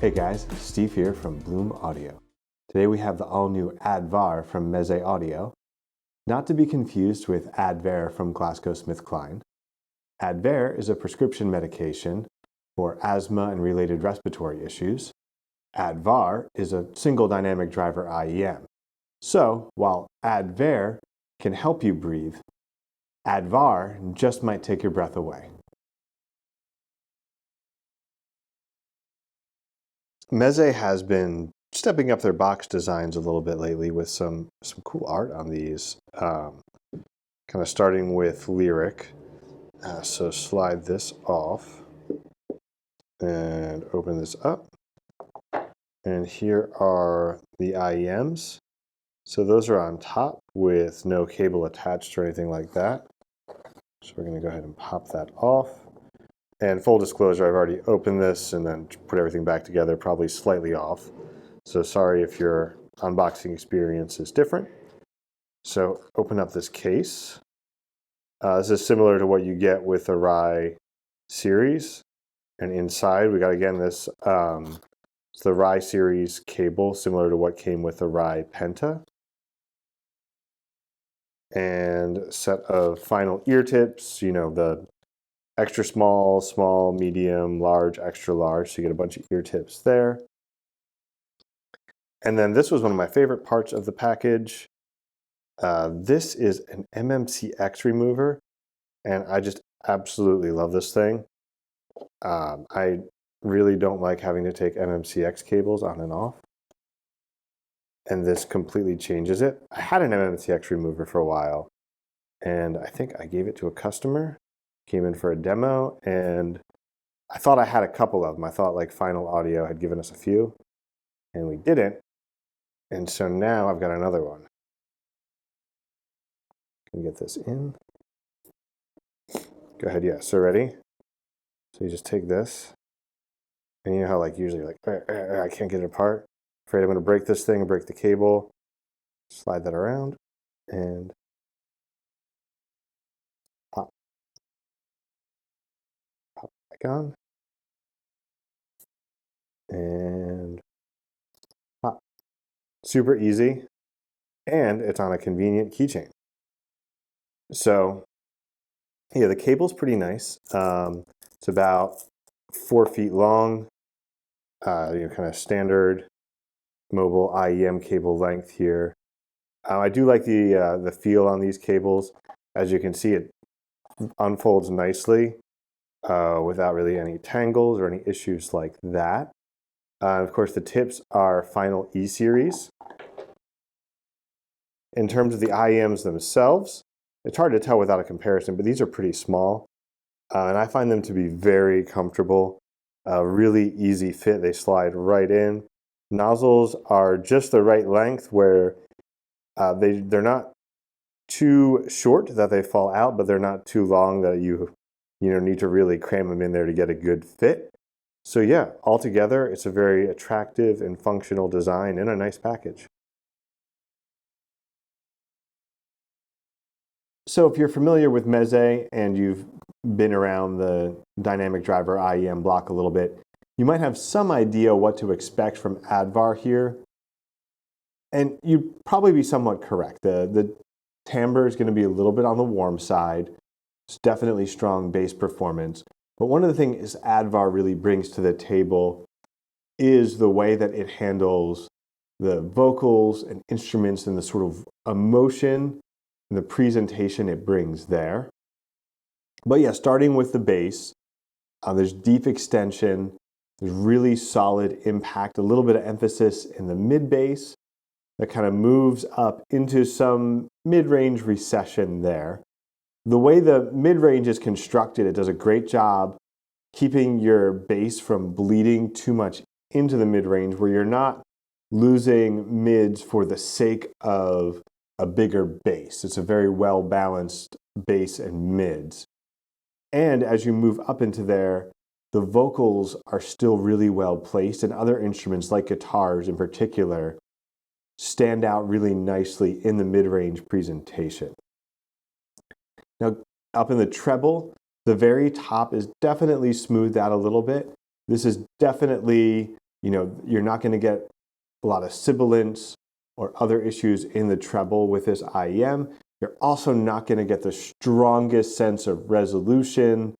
Hey guys, Steve here from Bloom Audio. Today we have the all-new Advar from Meze Audio, not to be confused with Advar from GlaxoSmithKline. Advar is a prescription medication for asthma and related respiratory issues. Advar is a single dynamic driver IEM. So, while Advar can help you breathe, Advar just might take your breath away. Meze has been stepping up their box designs a little bit lately with some cool art on these, kind of starting with lyric. So slide this off and open this up. And here are the IEMs. So those are on top with no cable attached or anything like that. So we're going to go ahead and pop that off. And full disclosure, I've already opened this and then put everything back together, probably slightly off. So sorry if your unboxing experience is different. So open up this case. This is similar to what you get with the Rye series. And inside we got, again, this it's the Rye series cable, similar to what came with the Rye Penta. And a set of final ear tips, you know, the extra small, small, medium, large, extra large. So you get a bunch of ear tips there. And then this was one of my favorite parts of the package. This is an MMCX remover, and I just absolutely love this thing. I really don't like having to take MMCX cables on and off. And this completely changes it. I had an MMCX remover for a while, and I think I gave it to a customer. Came in for a demo, and I thought I had a couple of them. I thought like Final Audio had given us a few, and we didn't. And so now I've got another one. Can get this in. Go ahead, yeah, so ready? So you just take this, and you know how like usually you're like, I can't get it apart. Afraid I'm gonna break this thing and break the cable. Slide that around, and pop. Pop back on. And pop. Super easy, and it's on a convenient keychain. So yeah, the cable's pretty nice. It's about 4 feet long, kind of standard mobile IEM cable length here. I do like the feel on these cables. As you can see, it unfolds nicely without really any tangles or any issues like that. Of course, the tips are Final E series. In terms of the IEMs themselves, it's hard to tell without a comparison, but these are pretty small. And I find them to be very comfortable, really easy fit. They slide right in. Nozzles are just the right length where they're not too short that they fall out, but they're not too long that you need to really cram them in there to get a good fit. So yeah, altogether, it's a very attractive and functional design and a nice package. So if you're familiar with Meze and you've been around the dynamic driver IEM block a little bit, you might have some idea what to expect from Advar here. And you'd probably be somewhat correct. The timbre is going to be a little bit on the warm side. It's definitely strong bass performance. But one of the things Advar really brings to the table is the way that it handles the vocals and instruments and the sort of emotion and the presentation it brings there. But yeah, starting with the bass, there's deep extension, there's really solid impact, a little bit of emphasis in the mid bass that kind of moves up into some mid-range recession there. The way the mid-range is constructed, it does a great job keeping your bass from bleeding too much into the mid-range, where you're not losing mids for the sake of a bigger bass. It's a very well-balanced bass and mids. And as you move up into there, the vocals are still really well placed, and other instruments like guitars in particular stand out really nicely in the mid-range presentation. Now, up in the treble, the very top is definitely smoothed out a little bit. This is definitely, You're not going to get a lot of sibilance or other issues in the treble with this IEM. You're also not going to get the strongest sense of resolution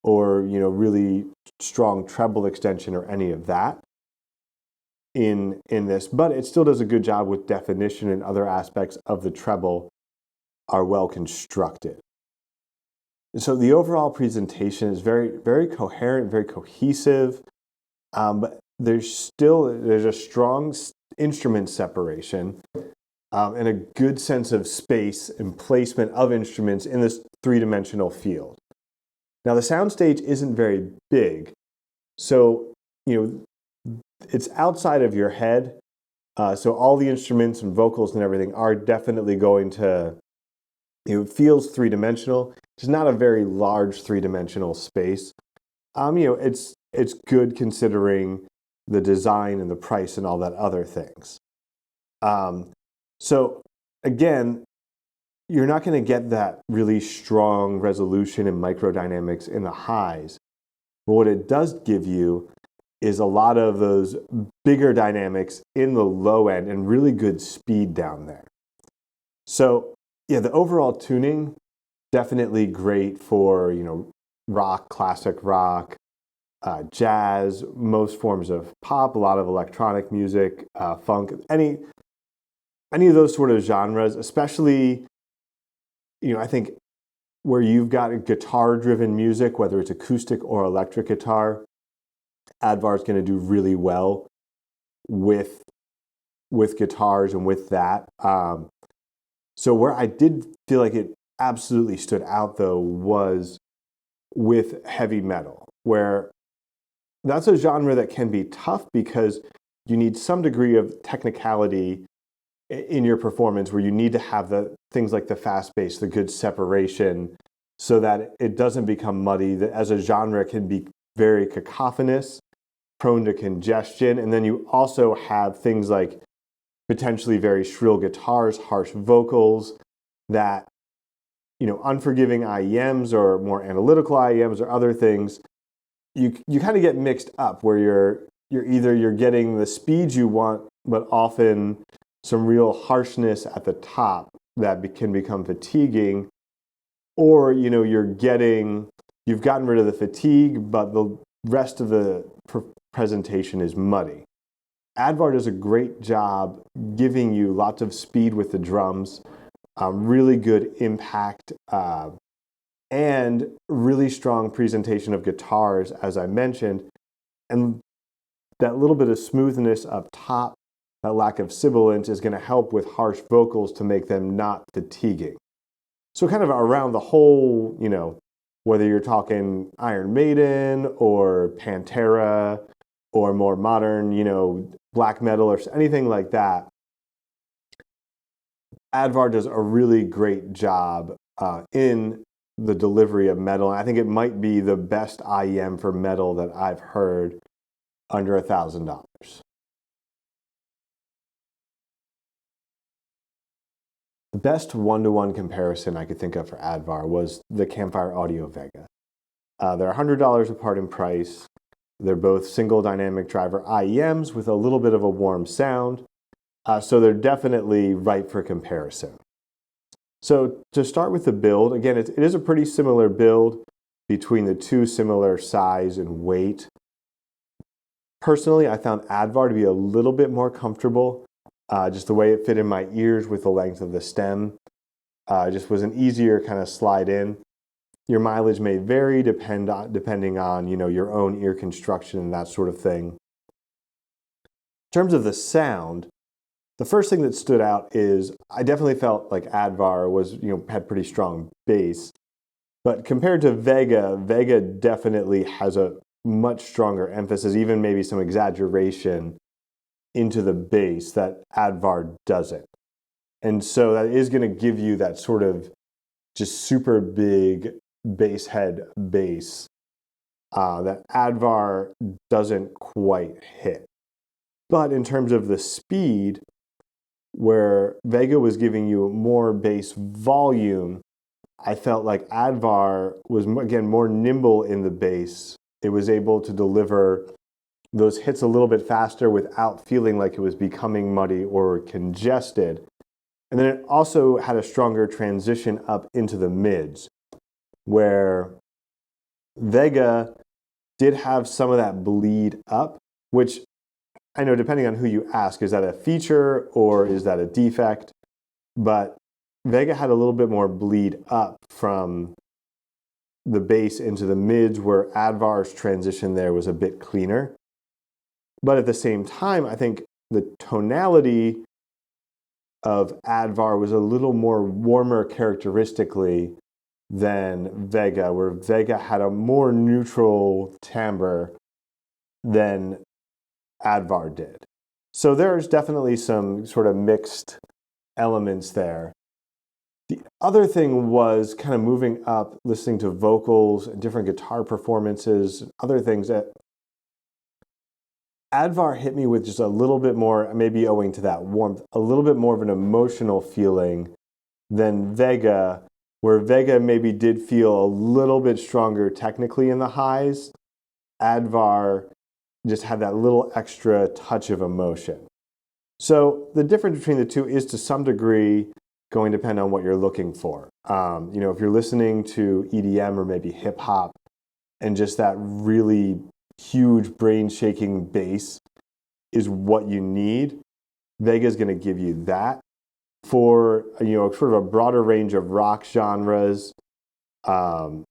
or really strong treble extension or any of that in this, but it still does a good job with definition, and other aspects of the treble are well constructed. So the overall presentation is very, very coherent, very cohesive, but there's a strong instrument separation and a good sense of space and placement of instruments in this three-dimensional field. Now the soundstage isn't very big, so it's outside of your head, so all the instruments and vocals and everything are definitely going to, it feels three-dimensional. It's not a very large three-dimensional space. It's good considering the design and the price and all that other things. So again, you're not going to get that really strong resolution and microdynamics in the highs. But what it does give you is a lot of those bigger dynamics in the low end and really good speed down there. So yeah, the overall tuning, definitely great for, rock, classic rock, jazz, most forms of pop, a lot of electronic music, funk, any of those sort of genres, especially, I think where you've got guitar-driven music, whether it's acoustic or electric guitar, Advar is going to do really well with guitars and with that. So where I did feel like it absolutely stood out, though, was with heavy metal, where that's a genre that can be tough because you need some degree of technicality in your performance, where you need to have the things like the fast bass, the good separation, so that it doesn't become muddy. That as a genre can be very cacophonous, prone to congestion, and then you also have things like potentially very shrill guitars, harsh vocals, that unforgiving IEMs or more analytical IEMs or other things, you kind of get mixed up, where you're getting the speed you want, but often some real harshness at the top that can become fatiguing, or you've gotten rid of the fatigue, but the rest of the presentation is muddy. Advar does a great job giving you lots of speed with the drums, really good impact, and really strong presentation of guitars, as I mentioned, and that little bit of smoothness up top, that lack of sibilance, is going to help with harsh vocals to make them not fatiguing. So kind of around the whole, whether you're talking Iron Maiden or Pantera or more modern, black metal or anything like that, Advar does a really great job in the delivery of metal. And I think it might be the best IEM for metal that I've heard under $1,000. The best one-to-one comparison I could think of for Advar was the Campfire Audio Vega. They're $100 apart in price. They're both single dynamic driver IEMs with a little bit of a warm sound. So they're definitely ripe for comparison. So to start with the build, again, it is a pretty similar build between the two, similar size and weight. Personally, I found Advar to be a little bit more comfortable. Just the way it fit in my ears with the length of the stem. Just was an easier kind of slide in. Your mileage may vary depending on your own ear construction and that sort of thing. In terms of the sound, the first thing that stood out is I definitely felt like Advar had pretty strong bass, but compared to Vega, Vega definitely has a much stronger emphasis, even maybe some exaggeration into the bass that Advar doesn't. And so that is going to give you that sort of just super big bass head bass that Advar doesn't quite hit. But in terms of the speed, where Vega was giving you more bass volume, I felt like Advar was, again, more nimble in the bass. It was able to deliver those hits a little bit faster without feeling like it was becoming muddy or congested. And then it also had a stronger transition up into the mids, where Vega did have some of that bleed up, which I know depending on who you ask, is that a feature or is that a defect? But Vega had a little bit more bleed up from the bass into the mids, where Advar's transition there was a bit cleaner. But at the same time, I think the tonality of Advar was a little more warmer characteristically than Vega, where Vega had a more neutral timbre than Advar did. So there's definitely some sort of mixed elements there. The other thing was kind of moving up, listening to vocals and different guitar performances, other things that Advar hit me with just a little bit more, maybe owing to that warmth, a little bit more of an emotional feeling than Vega, where Vega maybe did feel a little bit stronger technically in the highs. Advar just had that little extra touch of emotion. So the difference between the two is to some degree going to depend on what you're looking for. You know, if you're listening to EDM or maybe hip hop and just that really huge brain shaking bass is what you need, Vega is going to give you that. For, you know, sort of a broader range of rock genres, I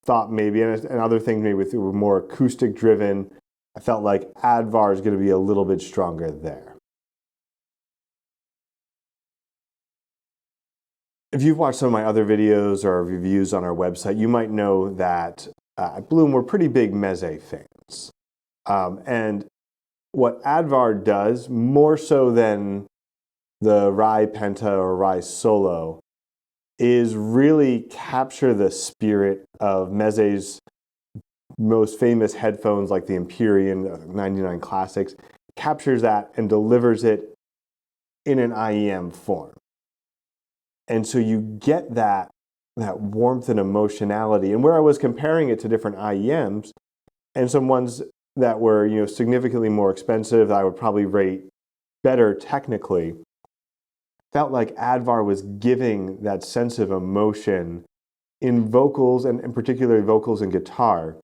thought maybe, and other things maybe with more acoustic driven, I felt like Advar is going to be a little bit stronger there. If you've watched some of my other videos or reviews on our website, you might know that at Bloom, we're pretty big Meze fans. And what Advar does, more so than the Rai Penta or Rai Solo, is really capture the spirit of Meze's most famous headphones, like the Empyrean 99 Classics, captures that and delivers it in an IEM form. And so you get that warmth and emotionality. And where I was comparing it to different IEMs, and some ones that were, you know, significantly more expensive, that I would probably rate better technically, felt like Advar was giving that sense of emotion in vocals, and particularly vocals and guitar,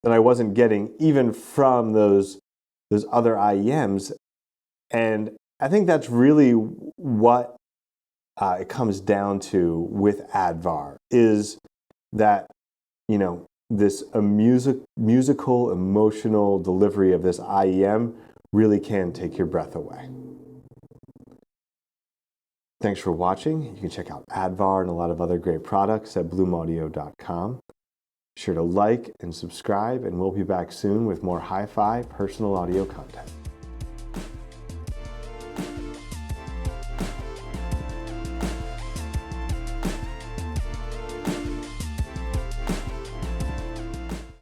that I wasn't getting even from those other IEMs. And I think that's really what it comes down to with Advar, is that, you know, this musical, emotional delivery of this IEM really can take your breath away. Thanks for watching. You can check out Advar and a lot of other great products at bloomaudio.com. Be sure to like and subscribe, and we'll be back soon with more hi-fi personal audio content.